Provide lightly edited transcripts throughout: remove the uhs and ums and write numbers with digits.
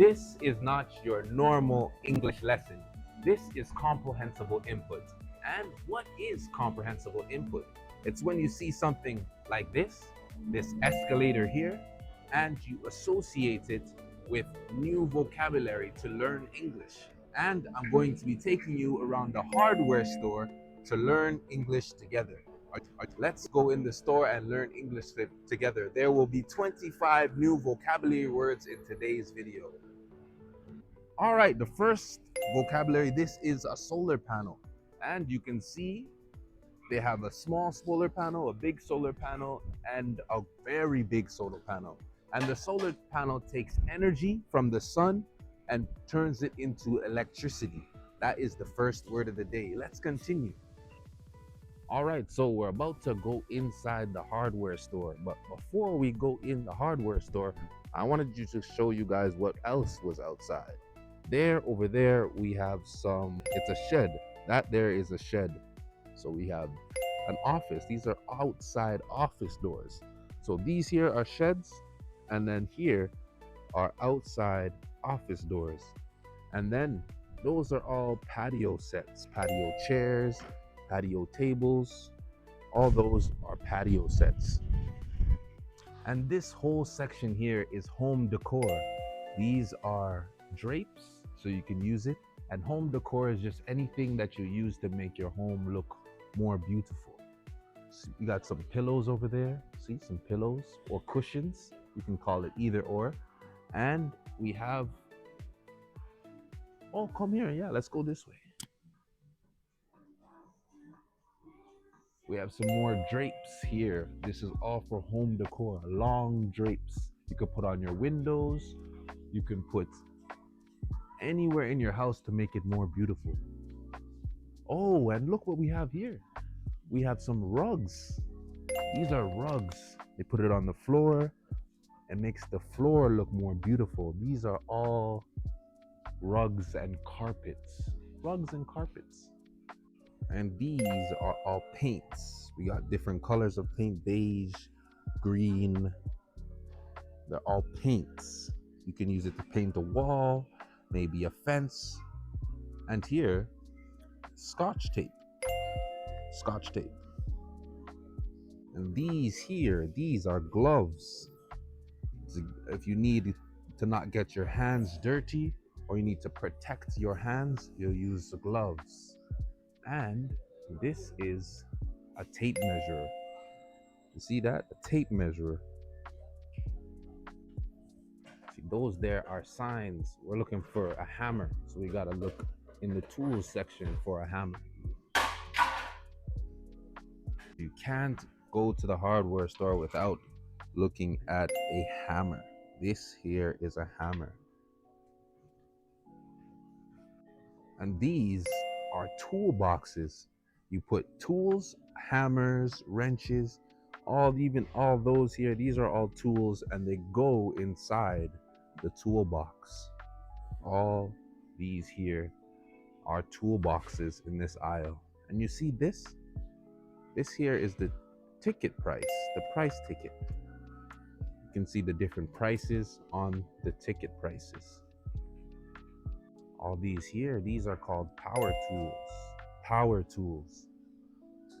This is not your normal English lesson. This is comprehensible input. And what is comprehensible input? It's when you see something like this escalator here, and you associate it with new vocabulary to learn English. And I'm going to be taking you around the hardware store to learn English together. Let's go in the store and learn English together. There will be 25 new vocabulary words in today's video. All right, the first vocabulary, this is a solar panel. And you can see they have a small solar panel, a big solar panel, and a very big solar panel. And the solar panel takes energy from the sun and turns it into electricity. That is the first word of the day. Let's continue. All right, so we're about to go inside the hardware store. But before we go in the hardware store, I wanted to show you guys what else was outside. Over there, we have it's a shed. That there is a shed. So we have an office. These are outside office doors. So these here are sheds, and then here are outside office doors. And then those are all patio sets, patio chairs, patio tables. All those are patio sets. And this whole section here is home decor. These are drapes, so you can use it. And home decor is just anything that you use to make your home look more beautiful. So you got some pillows over there. See, some pillows or cushions. You can call it either or. And we have, oh, come here. Yeah, let's go this way. We have some more drapes here. This is all for home decor, long drapes. You could put on your windows. You can put anywhere in your house to make it more beautiful. Oh, and look what we have here. We have some rugs. These are rugs. They put it on the floor and makes the floor look more beautiful. These are all rugs and carpets. Rugs and carpets. And these are all paints. We got different colors of paint, beige, green. They're all paints. You can use it to paint a wall, maybe a fence. And here, scotch tape. Scotch tape. And these here, these are gloves. If you need to not get your hands dirty, or you need to protect your hands, you'll use the gloves. And this is a tape measure. You see that? A tape measure. See, those there are signs. We're looking for a hammer, so we gotta look in the tools section for a hammer. You can't go to the hardware store without looking at a hammer. This here is a hammer. And these are toolboxes. You put tools, hammers, wrenches, even all those here. These are all tools, and they go inside the toolbox. All these here are toolboxes in this aisle. And you see this? This here is the ticket price, the price ticket. You can see the different prices on the ticket prices. All these here, these are called power tools. Power tools.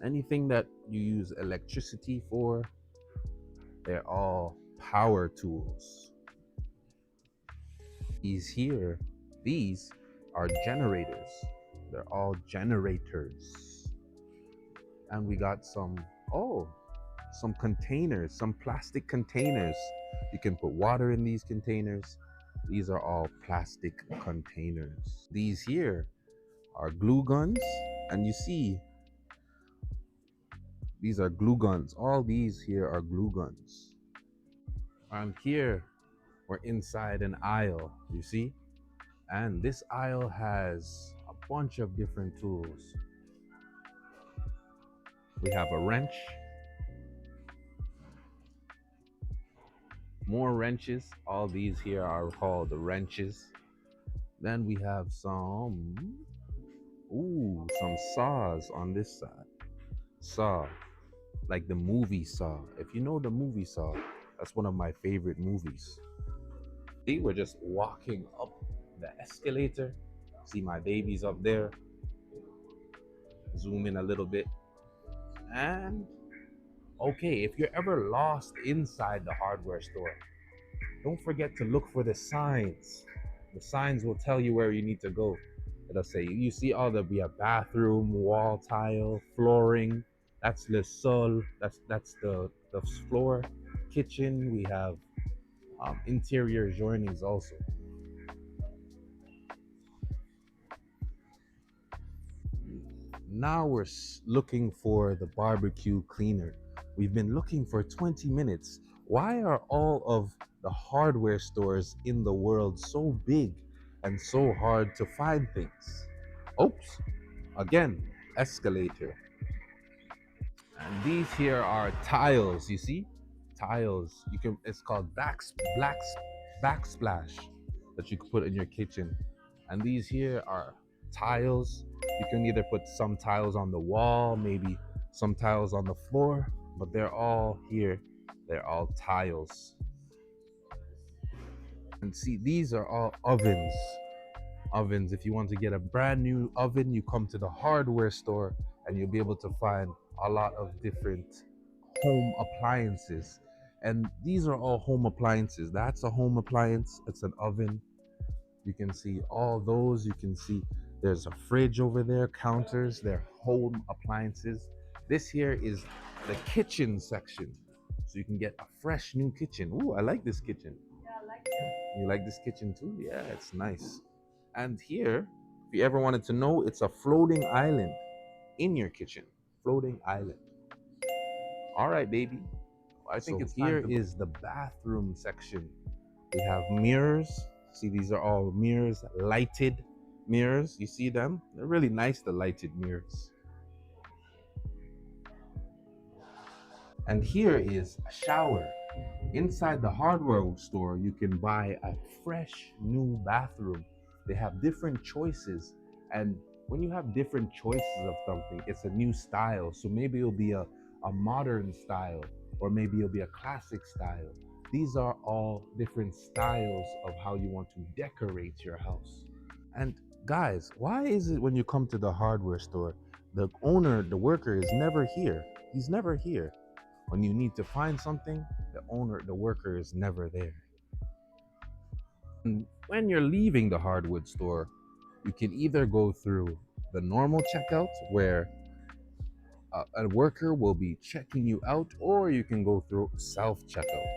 Anything that you use electricity for, they're all power tools. These are generators. They're all generators. And we got some containers, some plastic containers. You can put water in these containers. These are all plastic containers. These here are glue guns, and you see, these are glue guns. All these here are glue guns. And here, we're inside an aisle, you see? And this aisle has a bunch of different tools. We have a wrench, more wrenches. All these here are called the wrenches. Then we have some saws on this side. Saw, like the movie Saw. If you know the movie Saw, that's one of my favorite movies. See, we're just walking up the escalator. See my babies up there. Zoom in a little bit. And okay, if you're ever lost inside the hardware store, don't forget to look for the signs. The signs will tell you where you need to go. It'll say, you see all the, we have bathroom, wall tile, flooring. That's the sol. That's the floor. Kitchen. We have interior joinings also. Now we're looking for the barbecue cleaner. We've been looking for 20 minutes. Why are all of the hardware stores in the world so big and so hard to find things? Oops, again, escalator. And these here are tiles, you see? Tiles. You can it's called backsplash that you can put in your kitchen. And these here are tiles. You can either put some tiles on the wall, maybe some tiles on the floor, but they're all here. They're all tiles. And see, these are all ovens. Ovens. If you want to get a brand new oven, you come to the hardware store and you'll be able to find a lot of different home appliances. And these are all home appliances. That's a home appliance, it's an oven. You can see all those. You can see there's a fridge over there, counters, they're home appliances. This here is the kitchen section. So you can get a fresh new kitchen. Ooh, I like this kitchen. You like this kitchen too? Yeah, it's nice. And here, if you ever wanted to know, it's a floating island in your kitchen. Floating island. All right, baby. I think so it's here is the bathroom section. We have mirrors. See, these are all mirrors, lighted mirrors. You see them? They're really nice, the lighted mirrors. And here is a shower. Inside the hardware store, you can buy a fresh new bathroom. They have different choices. And when you have different choices of something, it's a new style. So maybe it'll be a modern style, or maybe it'll be a classic style. These are all different styles of how you want to decorate your house. And guys, why is it when you come to the hardware store, the owner, the worker is never here? He's never here. When you need to find something, the owner, the worker is never there. And when you're leaving the hardwood store, you can either go through the normal checkout where a worker will be checking you out, or you can go through self checkout.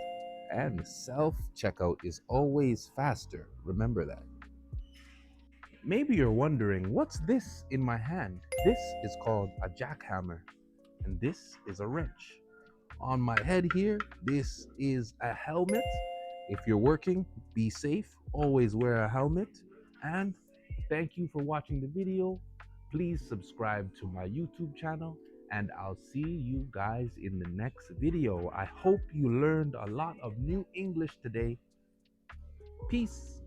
And self checkout is always faster. Remember that. Maybe you're wondering, what's this in my hand? This is called a jackhammer, and this is a wrench. On my head here, this is a helmet. If you're working, be safe, always wear a helmet. And thank you for watching the video. Please subscribe to my YouTube channel, and I'll see you guys in the next video. I hope you learned a lot of new English today. Peace.